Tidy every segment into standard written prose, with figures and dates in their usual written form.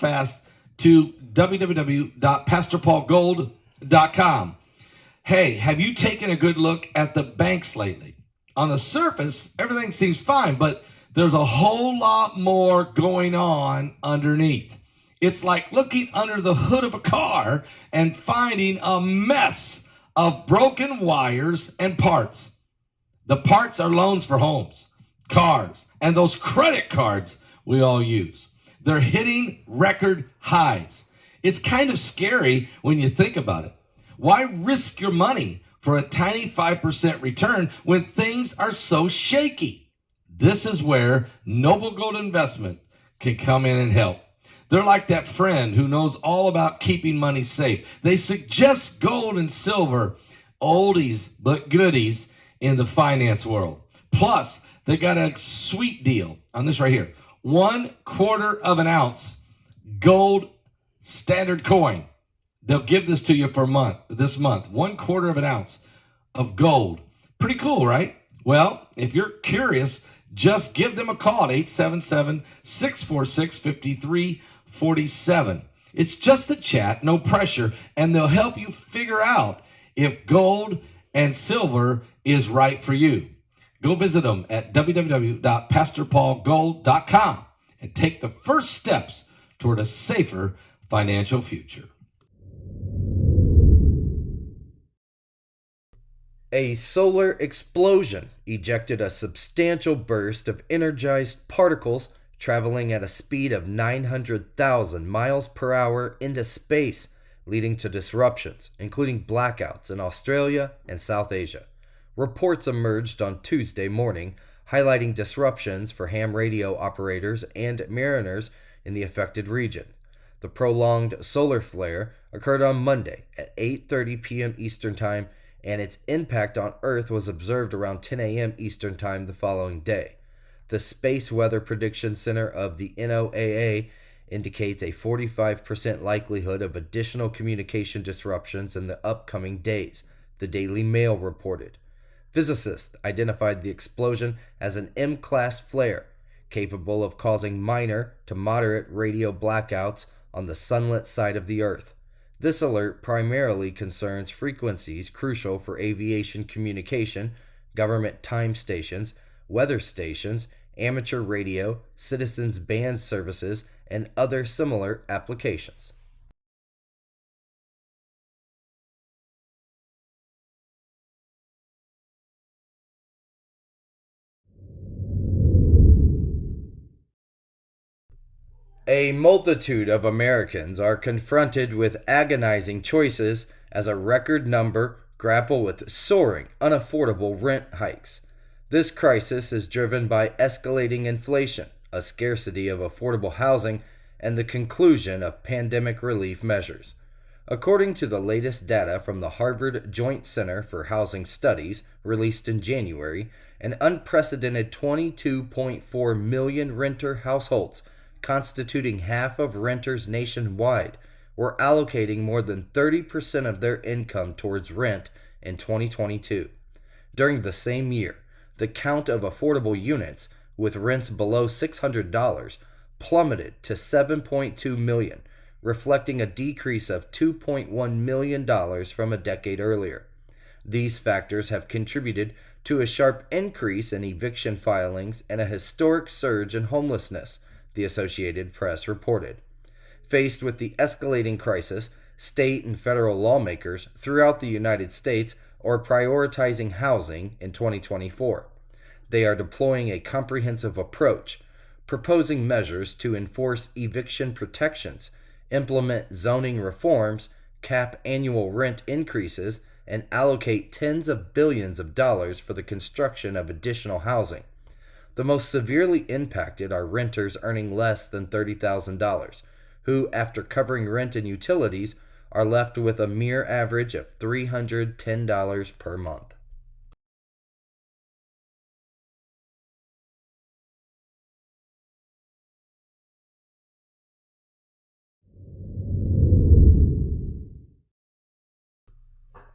fast to www.pastorpaulgold.com. Hey, have you taken a good look at the banks lately? On the surface, everything seems fine, but there's a whole lot more going on underneath. It's like looking under the hood of a car and finding a mess of broken wires and parts. The parts are loans for homes, cars, and those credit cards we all use. They're hitting record highs. It's kind of scary when you think about it. Why risk your money for a tiny 5% return when things are so shaky? This is where Noble Gold Investment can come in and help. They're like that friend who knows all about keeping money safe. They suggest gold and silver, oldies but goodies in the finance world. Plus, they got a sweet deal on this right here. 1/4 of an ounce gold standard coin. They'll give this to you for this month. 1/4 of an ounce of gold. Pretty cool, right? Well, if you're curious, just give them a call at 877-646-5347. It's just a chat, no pressure, and they'll help you figure out if gold and silver is right for you. Go visit them at www.pastorpaulgold.com and take the first steps toward a safer financial future. A solar explosion ejected a substantial burst of energized particles traveling at a speed of 900,000 miles per hour into space, leading to disruptions, including blackouts in Australia and South Asia. Reports emerged on Tuesday morning, highlighting disruptions for ham radio operators and mariners in the affected region. The prolonged solar flare occurred on Monday at 8:30 p.m. Eastern Time, and its impact on Earth was observed around 10 a.m. Eastern Time the following day. The Space Weather Prediction Center of the NOAA indicates a 45% likelihood of additional communication disruptions in the upcoming days, the Daily Mail reported. Physicists identified the explosion as an M-class flare, capable of causing minor to moderate radio blackouts on the sunlit side of the Earth. This alert primarily concerns frequencies crucial for aviation communication, government time stations, weather stations, amateur radio, citizens band services, and other similar applications. A multitude of Americans are confronted with agonizing choices as a record number grapple with soaring, unaffordable rent hikes. This crisis is driven by escalating inflation, a scarcity of affordable housing, and the conclusion of pandemic relief measures. According to the latest data from the Harvard Joint Center for Housing Studies, released in January, an unprecedented 22.4 million renter households, constituting half of renters nationwide, were allocating more than 30% of their income towards rent in 2022. During the same year, the count of affordable units with rents below $600 plummeted to 7.2 million, reflecting a decrease of $2.1 million from a decade earlier. These factors have contributed to a sharp increase in eviction filings and a historic surge in homelessness, the Associated Press reported. Faced with the escalating crisis, state and federal lawmakers throughout the United States are prioritizing housing in 2024. They are deploying a comprehensive approach, proposing measures to enforce eviction protections, implement zoning reforms, cap annual rent increases, and allocate tens of billions of dollars for the construction of additional housing. The most severely impacted are renters earning less than $30,000, who, after covering rent and utilities, are left with a mere average of $310 per month.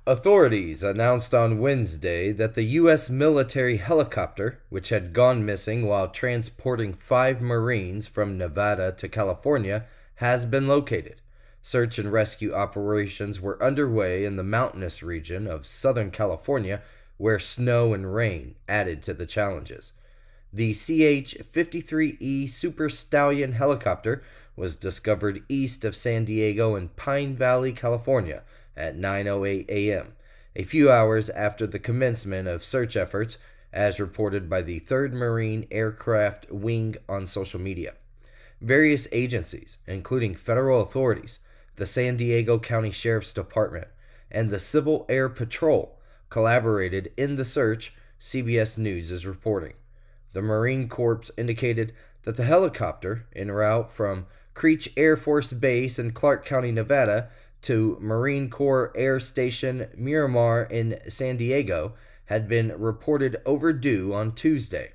Authorities announced on Wednesday that the U.S. military helicopter, which had gone missing while transporting 5 Marines from Nevada to California, has been located. Search and rescue operations were underway in the mountainous region of Southern California, where snow and rain added to the challenges. The CH-53E Super Stallion helicopter was discovered east of San Diego in Pine Valley, California at 9:08 a.m., a few hours after the commencement of search efforts, as reported by the 3rd Marine Aircraft Wing on social media. Various agencies, including federal authorities, the San Diego County Sheriff's Department, and the Civil Air Patrol, collaborated in the search, CBS News is reporting. The Marine Corps indicated that the helicopter, en route from Creech Air Force Base in Clark County, Nevada, to Marine Corps Air Station Miramar in San Diego, had been reported overdue on Tuesday.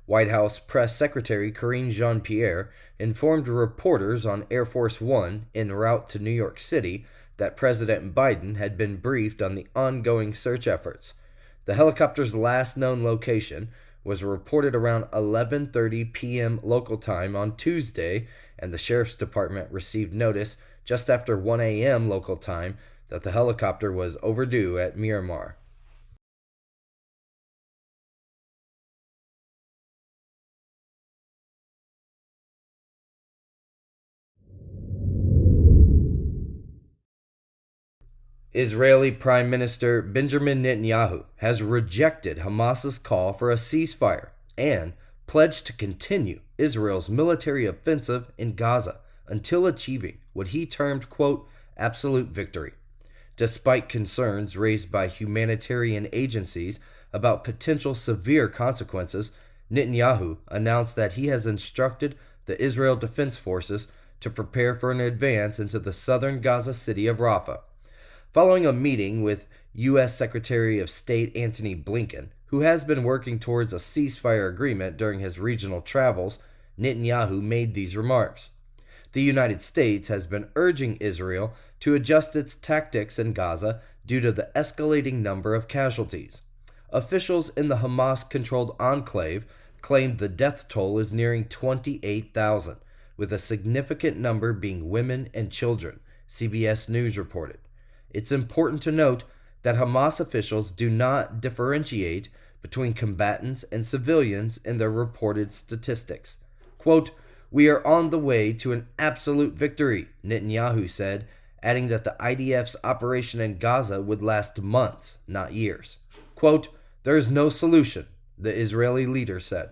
White House Press Secretary Karine Jean-Pierre informed reporters on Air Force One en route to New York City that President Biden had been briefed on the ongoing search efforts. The helicopter's last known location was reported around 11:30 p.m. local time on Tuesday, and the Sheriff's Department received notice just after 1 a.m. local time that the helicopter was overdue at Miramar. Israeli Prime Minister Benjamin Netanyahu has rejected Hamas's call for a ceasefire and pledged to continue Israel's military offensive in Gaza until achieving what he termed, quote, absolute victory. Despite concerns raised by humanitarian agencies about potential severe consequences, Netanyahu announced that he has instructed the Israel Defense Forces to prepare for an advance into the southern Gaza city of Rafah. Following a meeting with U.S. Secretary of State Antony Blinken, who has been working towards a ceasefire agreement during his regional travels, Netanyahu made these remarks. The United States has been urging Israel to adjust its tactics in Gaza due to the escalating number of casualties. Officials in the Hamas-controlled enclave claimed the death toll is nearing 28,000, with a significant number being women and children, CBS News reported. It's important to note that Hamas officials do not differentiate between combatants and civilians in their reported statistics. Quote, "We are on the way to an absolute victory," Netanyahu said, adding that the IDF's operation in Gaza would last months, not years. Quote, "There is no solution," the Israeli leader said.